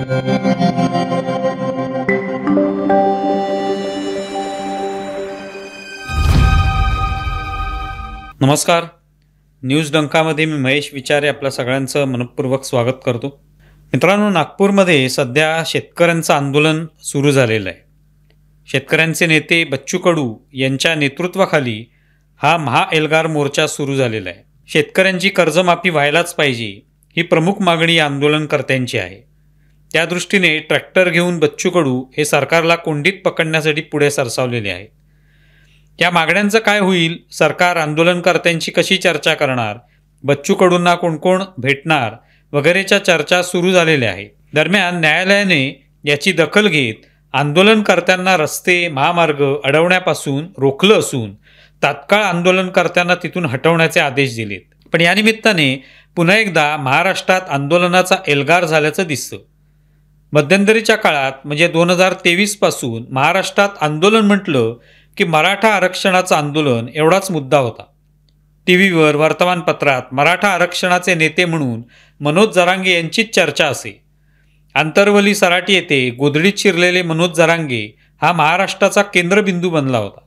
नमस्कार. न्यूज डंकामध्ये मी महेश विचारे आपल्या सगळ्यांचं मनपूर्वक स्वागत करतो. मित्रांनो, नागपूरमध्ये सध्या शेतकऱ्यांचं आंदोलन सुरू झालेलं आहे. शेतकऱ्यांचे नेते बच्चू कडू यांच्या नेतृत्वाखाली हा महाएल्गार मोर्चा सुरू झालेला आहे. शेतकऱ्यांची कर्जमाफी व्हायलाच पाहिजे ही प्रमुख मागणी आंदोलनकर्त्यांची आहे. त्या दृष्टीने ट्रॅक्टर घेऊन बच्चू कडू हे सरकारला कोंडीत पकडण्यासाठी पुढे सरसावलेले आहेत. या मागण्यांचं काय होईल, सरकार आंदोलनकर्त्यांची कशी चर्चा करणार, बच्चू कडूंना कोण कोण भेटणार वगैरेच्या चर्चा सुरू झालेल्या आहेत. दरम्यान न्यायालयाने याची दखल घेत आंदोलनकर्त्यांना रस्ते महामार्ग अडवण्यापासून रोखलं असून तात्काळ आंदोलनकर्त्यांना तिथून हटवण्याचे आदेश दिलेत. पण या निमित्ताने पुन्हा एकदा महाराष्ट्रात आंदोलनाचा एल्गार झाल्याचं दिसतं. मध्यंतरीच्या काळात म्हणजे 2023 पासून महाराष्ट्रात आंदोलन म्हटलं की मराठा आरक्षणाचं आंदोलन एवढाच मुद्दा होता. टीव्हीवर, वर्तमानपत्रात मराठा आरक्षणाचे नेते म्हणून मनोज जरांगे यांचीच चर्चा असे. आंतरवली सराटी येथे गोधडीत शिरलेले मनोज जरांगे हा महाराष्ट्राचा केंद्रबिंदू बनला होता.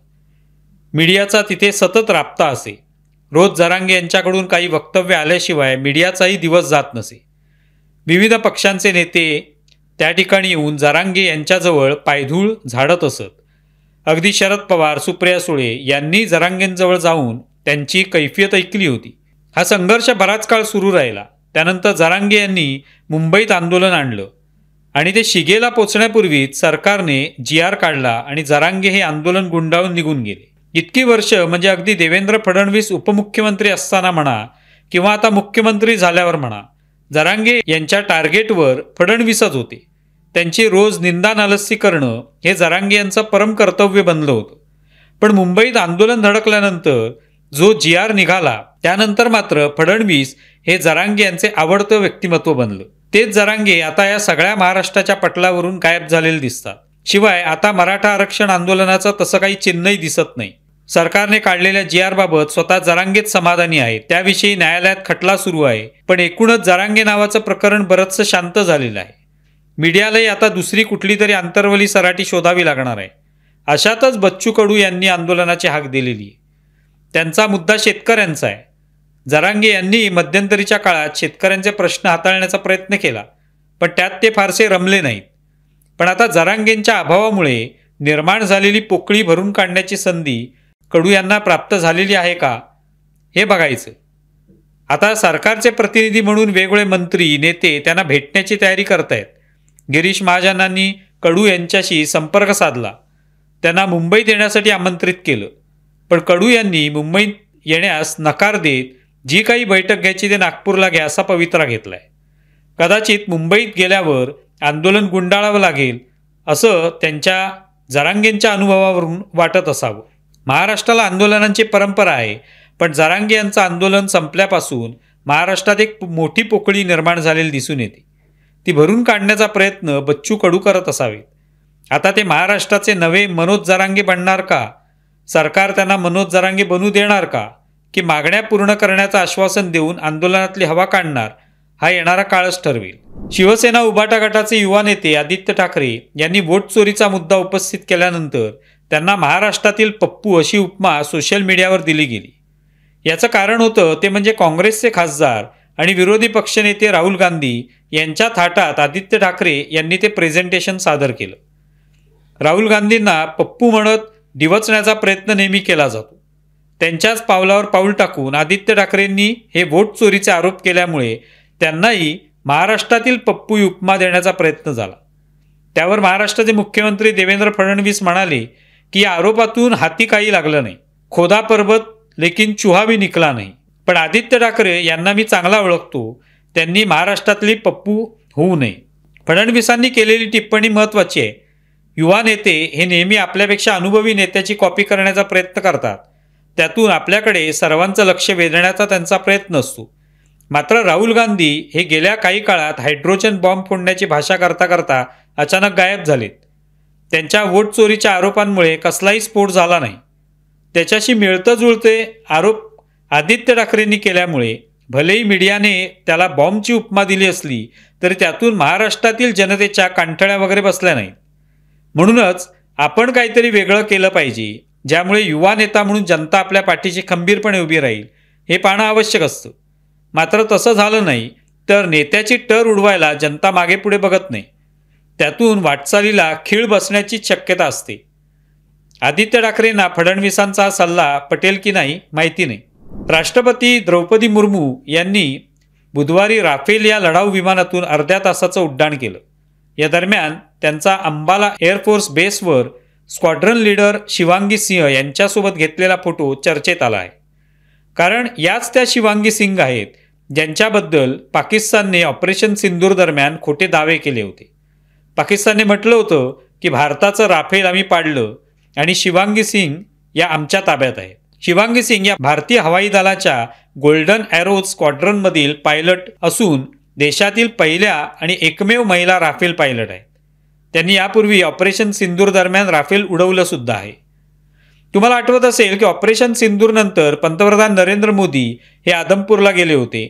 मीडियाचा तिथे सतत राबता असे. रोज जरांगे यांच्याकडून काही वक्तव्य आल्याशिवाय मीडियाचाही दिवस जात नसे. विविध पक्षांचे नेते त्या ठिकाणी येऊन जरांगे यांच्याजवळ पायधूळ झाडत असत. अगदी शरद पवार, सुप्रिया सुळे यांनी जरांगेंजवळ जाऊन त्यांची कैफियत ऐकली होती. हा संघर्ष बराच काळ सुरू राहिला. त्यानंतर जरांगे यांनी मुंबईत आंदोलन आणलं आणि ते शिगेला पोचण्यापूर्वीच सरकारने GR काढला आणि जरांगे हे आंदोलन गुंडाळून निघून गेले. इतकी वर्ष म्हणजे अगदी देवेंद्र फडणवीस उपमुख्यमंत्री असताना म्हणा किंवा आता मुख्यमंत्री झाल्यावर म्हणा, जरांगे यांच्या टार्गेटवर फडणवीसच होते. त्यांची रोज निंदा नालस्ती करणं हे जरांगे यांचं परम कर्तव्य बनलं होतं. पण मुंबईत आंदोलन धडकल्यानंतर जो GR निघाला त्यानंतर मात्र फडणवीस हे जरांगे यांचे आवडतं व्यक्तिमत्व बनलं. तेच जरांगे आता या सगळ्या महाराष्ट्राच्या पटलावरून गायब झालेले दिसतात. शिवाय आता मराठा आरक्षण आंदोलनाचं तसं काही चिन्हही दिसत नाही. सरकारने काढलेल्या GR बाबत स्वतः जरांगेच समाधानी आहे. त्याविषयी न्यायालयात खटला सुरू आहे. पण एकूणच जरांगे नावाचं प्रकरण बरंचसं शांत झालेलं आहे. मीडियालाही आता दुसरी कुठली तरी आंतरवली सराटी शोधावी लागणार आहे. अशातच बच्चू कडू यांनी आंदोलनाची हाक दिलेली आहे. त्यांचा मुद्दा शेतकऱ्यांचा आहे. जरांगे यांनी मध्यंतरीच्या काळात शेतकऱ्यांचे प्रश्न हाताळण्याचा प्रयत्न केला, पण त्यात ते फारसे रमले नाहीत. पण आता जरांगेंच्या अभावामुळे निर्माण झालेली पोकळी भरून काढण्याची संधी कडू यांना प्राप्त झालेली आहे का, हे बघायचं. आता सरकारचे प्रतिनिधी म्हणून वेगवेगळे मंत्री, नेते त्यांना भेटण्याची तयारी करतायत. गिरीश महाजनांनी कडू यांच्याशी संपर्क साधला, त्यांना मुंबईत येण्यासाठी आमंत्रित केलं. पण कडू यांनी मुंबईत येण्यास नकार देत जी काही बैठक घ्यायची ते नागपूरला घ्या असा पवित्रा घेतलाय. कदाचित मुंबईत गेल्यावर आंदोलन गुंडाळावं लागेल असं त्यांच्या जरांगेंच्या अनुभवावरून वाटत असावं. महाराष्ट्राला आंदोलनांची परंपरा आहे, पण जरांगे यांचं आंदोलन संपल्यापासून महाराष्ट्रात एक मोठी पोकळी निर्माण झालेली दिसून येते. ती भरून काढण्याचा प्रयत्न बच्चू कडू करत असावेत. आता ते महाराष्ट्राचे नवे मनोज जरांगे बनणार का, सरकार त्यांना मनोज जरांगे बनू देणार का, की मागण्या पूर्ण करण्याचं आश्वासन देऊन आंदोलनातली हवा काढणार, हा येणारा काळच ठरवेल. शिवसेना उभाटा गटाचे युवा नेते आदित्य ठाकरे यांनी वोट चोरीचा मुद्दा उपस्थित केल्यानंतर त्यांना महाराष्ट्रातील पप्पू अशी उपमा सोशल मीडियावर दिली गेली. याचं कारण होतं ते म्हणजे काँग्रेसचे खासदार आणि विरोधी पक्षनेते राहुल गांधी यांच्या थाटात आदित्य ठाकरे यांनी ते प्रेझेंटेशन सादर केलं. राहुल गांधींना पप्पू म्हणत डिवचण्याचा प्रयत्न नेहमी केला जातो. त्यांच्याच पावलावर पाऊल टाकून आदित्य ठाकरेंनी हे वोट चोरीचे आरोप केल्यामुळे त्यांनाही महाराष्ट्रातील पप्पू उपमा देण्याचा प्रयत्न झाला. त्यावर महाराष्ट्राचे मुख्यमंत्री देवेंद्र फडणवीस म्हणाले की या आरोपातून हाती काही लागलं नाही, खोदा पर्वत लेकिन चुहा भी निकला नाही. पण आदित्य ठाकरे यांना मी चांगला ओळखतो, त्यांनी महाराष्ट्रातली पप्पू होऊ नये. फडणवीसांनी केलेली टिप्पणी महत्त्वाची आहे. युवा नेते हे नेहमी आपल्यापेक्षा अनुभवी नेत्याची कॉपी करण्याचा प्रयत्न करतात. त्यातून आपल्याकडे सर्वांचं लक्ष वेधण्याचा त्यांचा प्रयत्न असतो. मात्र राहुल गांधी हे गेल्या काही काळात हायड्रोजन बॉम्ब फोडण्याची भाषा करता करता अचानक गायब झालेत. त्यांच्या वोट चोरीच्या आरोपांमुळे कसलाही स्फोट झाला नाही. त्याच्याशी मिळतं जुळते आरोप आदित्य ठाकरेंनी केल्यामुळे भलेही मीडियाने त्याला बॉम्बची उपमा दिली असली तरी त्यातून महाराष्ट्रातील जनतेच्या कांठळ्या वगैरे बसल्या नाहीत. म्हणूनच आपण काहीतरी वेगळं केलं पाहिजे, ज्यामुळे युवा नेता म्हणून जनता आपल्या पाठीशी खंबीरपणे उभी राहील, हे पाहणं आवश्यक असतं. मात्र तसं झालं नाही तर नेत्याची टर उडवायला जनता मागे पुढे बघत नाही. त्यातून वाटचालीला खीळ बसण्याची शक्यता असते. आदित्य ठाकरेंना फडणवीसांचा सल्ला पटेल की नाही माहिती नाही. राष्ट्रपती द्रौपदी मुर्मू यांनी बुधवारी राफेल या लढाऊ विमानातून अर्ध्या तासाचं उड्डाण केलं. या दरम्यान त्यांचा अंबाला एअरफोर्स बेसवर स्क्वॉड्रन लीडर शिवांगी सिंह यांच्यासोबत घेतलेला फोटो चर्चेत आला आहे. कारण याच त्या शिवांगी सिंग आहेत ज्यांच्याबद्दल पाकिस्तानने ऑपरेशन सिंदूर दरम्यान खोटे दावे केले होते. पाकिस्तानने म्हटलं होतं की भारताचं राफेल आम्ही पाडलं आणि शिवांगी सिंग या आमच्या ताब्यात आहेत. शिवांगी सिंग या भारतीय हवाई दलाच्या गोल्डन ॲरोज स्क्वॉड्रनमधील पायलट असून देशातील पहिल्या आणि एकमेव महिला राफेल पायलट आहेत. त्यांनी यापूर्वी ऑपरेशन सिंदूर दरम्यान राफेल उडवलं सुद्धा आहे. तुम्हाला आठवत असेल की ऑपरेशन सिंदूर नंतर पंतप्रधान नरेंद्र मोदी हे आदमपूरला गेले होते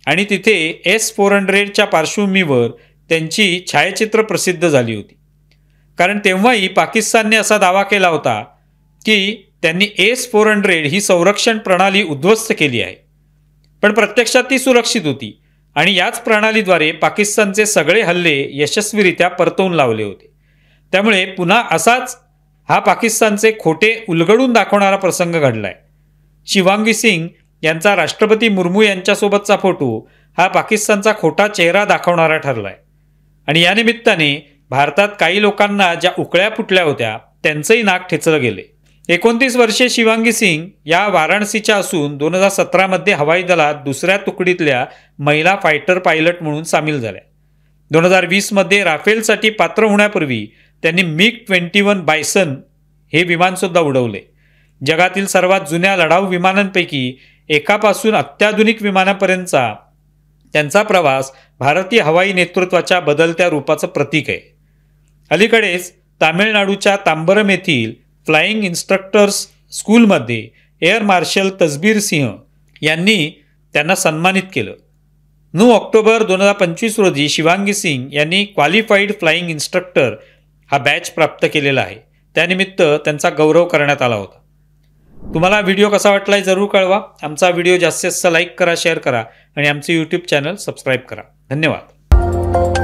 आणि तिथे S-400च्या पार्श्वभूमीवर त्यांची छायाचित्र प्रसिद्ध झाली होती. कारण तेव्हाही पाकिस्तानने असा दावा केला होता की त्यांनी S-400 ही संरक्षण प्रणाली उद्ध्वस्त केली आहे, पण प्रत्यक्षात ती सुरक्षित होती आणि याच प्रणालीद्वारे पाकिस्तानचे सगळे हल्ले यशस्वीरित्या परतवून लावले होते. त्यामुळे पुन्हा असाच हा पाकिस्तानचे खोटे उलगडून दाखवणारा प्रसंग घडलाय. शिवांगी सिंग यांचा राष्ट्रपती मुर्मू यांच्यासोबतचा फोटो हा पाकिस्तानचा खोटा चेहरा दाखवणारा ठरलाय आणि या निमित्ताने भारतात काही लोकांना ज्या उकळ्या फुटल्या होत्या त्यांचंही नाक ठेचलं गेले. 29 वर्षे शिवांगी सिंग या वाराणसीच्या असून 2017 हवाई दलात दुसऱ्या तुकडीतल्या महिला फायटर पायलट म्हणून सामील झाल्या. 2020 राफेलसाठी पात्र होण्यापूर्वी त्यांनी MiG-21 बायसन हे विमानसुद्धा उडवले. जगातील सर्वात जुन्या लढाऊ विमानांपैकी एकापासून अत्याधुनिक विमानापर्यंतचा त्यांचा प्रवास भारतीय हवाई नेतृत्वाच्या बदलत्या रूपाचं प्रतीक आहे. अलीकडेच तामिळनाडूच्या तांबरम येथील फ्लाइंग इन्स्ट्रक्टर्स स्कूलमध्ये एअर मार्शल तसबीर सिंह यांनी त्यांना सन्मानित केलं. 9 ऑक्टोबर 2025 रोजी शिवांगी सिंग यांनी क्वालिफाईड फ्लाइंग इन्स्ट्रक्टर हा बॅच प्राप्त केलेला आहे. त्यानिमित्त त्यांचा गौरव करण्यात आला होता. तुम्हाला व्हिडिओ कसा वाटलाय जरूर कळवा. आमचा व्हिडिओ जास्तीत जास्त लाईक करा, शेअर करा आणि आमचे यूट्यूब चॅनल सबस्क्राईब करा. धन्यवाद.